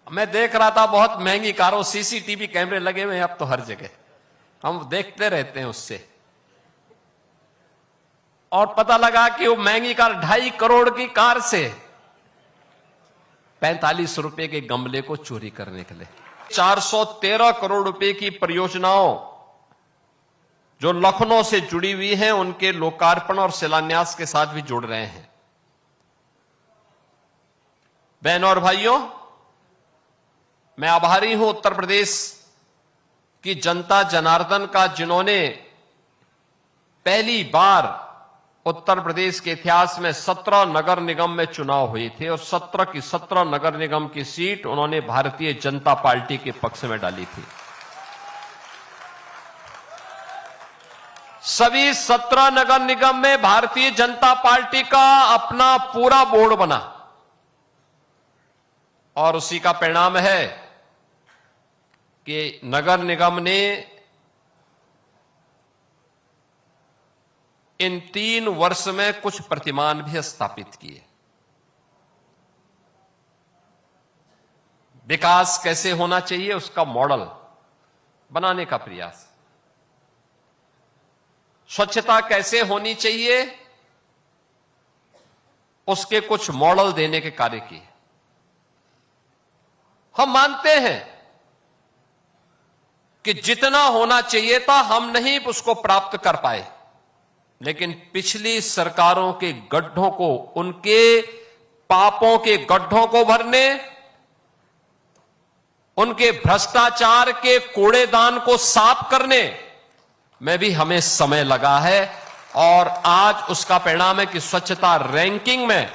मैं देख रहा था बहुत महंगी कारों, सीसीटीवी कैमरे लगे हुए हैं अब तो हर जगह, हम देखते रहते हैं उससे। और पता लगा कि वो महंगी कार 2.5 करोड़ की कार से 45 रुपए के गमले को चोरी करने के लिए 413 करोड़ रुपए की परियोजनाओं जो लखनऊ से जुड़ी हुई हैं उनके लोकार्पण और शिलान्यास के साथ भी जुड़ रहे हैं। बहनों और भाइयों, मैं आभारी हूं उत्तर प्रदेश की जनता जनार्दन का, जिन्होंने पहली बार उत्तर प्रदेश के इतिहास में 17 नगर निगम में चुनाव हुए थे और 17 की 17 नगर निगम की सीट उन्होंने भारतीय जनता पार्टी के पक्ष में डाली थी। सभी 17 नगर निगम में भारतीय जनता पार्टी का अपना पूरा बोर्ड बना और उसी का परिणाम है कि नगर निगम ने इन 3 वर्ष में कुछ प्रतिमान भी स्थापित किए। विकास कैसे होना चाहिए उसका मॉडल बनाने का प्रयास, स्वच्छता कैसे होनी चाहिए उसके कुछ मॉडल देने के कार्य किए। हम मानते हैं कि जितना होना चाहिए था हम नहीं उसको प्राप्त कर पाए, लेकिन पिछली सरकारों के गड्ढों को, उनके पापों के गड्ढों को भरने, उनके भ्रष्टाचार के कूड़ेदान को साफ करने में भी हमें समय लगा है। और आज उसका परिणाम है कि स्वच्छता रैंकिंग में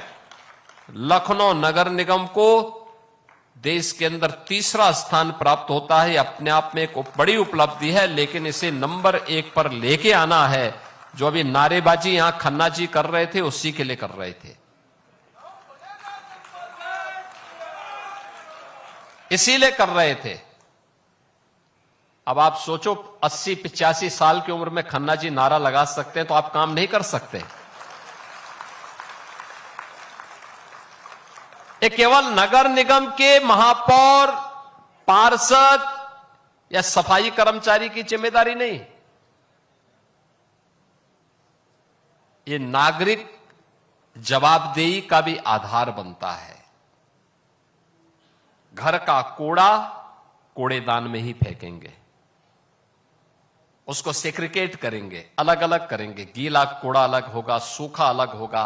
लखनऊ नगर निगम को देश के अंदर 3रा स्थान प्राप्त होता है। अपने आप में एक बड़ी उपलब्धि है, लेकिन इसे नंबर 1 पर लेके आना है। जो अभी नारेबाजी यहां खन्ना जी कर रहे थे उसी के लिए कर रहे थे, इसीलिए कर रहे थे। अब आप सोचो 80-85 साल की उम्र में खन्ना जी नारा लगा सकते हैं तो आप काम नहीं कर सकते। ये केवल नगर निगम के महापौर, पार्षद या सफाई कर्मचारी की जिम्मेदारी नहीं, ये नागरिक जवाबदेही का भी आधार बनता है। घर का कूड़ा कूड़ेदान में ही फेंकेंगे, उसको सेग्रीगेट करेंगे, अलग अलग करेंगे। गीला कूड़ा अलग होगा, सूखा अलग होगा,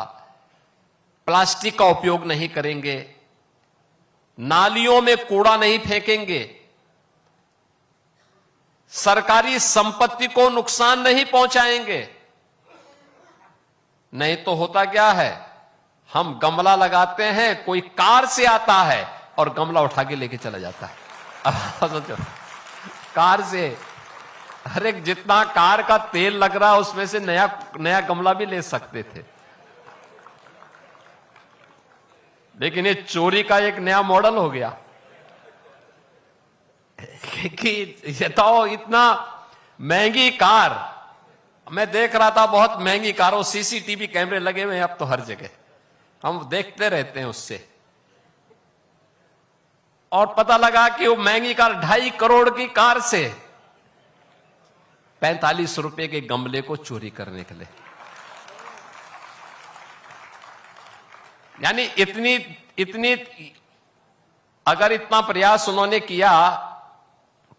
प्लास्टिक का उपयोग नहीं करेंगे, नालियों में कूड़ा नहीं फेंकेंगे, सरकारी संपत्ति को नुकसान नहीं पहुंचाएंगे। नहीं तो होता क्या है, हम गमला लगाते हैं, कोई कार से आता है और गमला उठा के लेके चला जाता है। अब सोचो, कार से, अरे जितना कार का तेल लग रहा है उसमें से नया गमला भी ले सकते थे। लेकिन ये चोरी का एक नया मॉडल हो गया कि ये तो इतना महंगी कार, मैं देख रहा था बहुत महंगी कारों, सीसीटीवी कैमरे लगे हुए हैं अब तो हर जगह, हम देखते रहते हैं उससे। और पता लगा कि वो महंगी कार 2.5 करोड़ की कार से 45 रुपए के गमले को चोरी करने के लिए, यानी इतनी अगर इतना प्रयास उन्होंने किया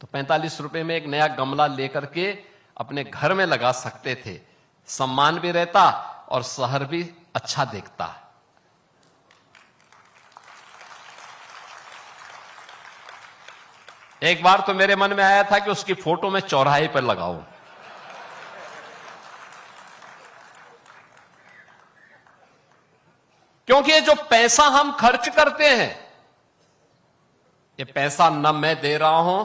तो 45 रुपए में एक नया गमला लेकर के अपने घर में लगा सकते थे, सम्मान भी रहता और शहर भी अच्छा दिखता। एक बार तो मेरे मन में आया था कि उसकी फोटो मैं चौराहे पर लगाऊं, क्योंकि ये जो पैसा हम खर्च करते हैं, ये पैसा न मैं दे रहा हूं,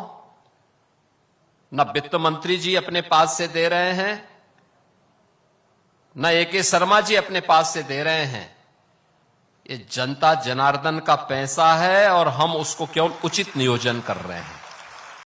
न वित्त मंत्री जी अपने पास से दे रहे हैं, न ए.के. शर्मा जी अपने पास से दे रहे हैं। ये जनता जनार्दन का पैसा है और हम उसको केवल उचित नियोजन कर रहे हैं।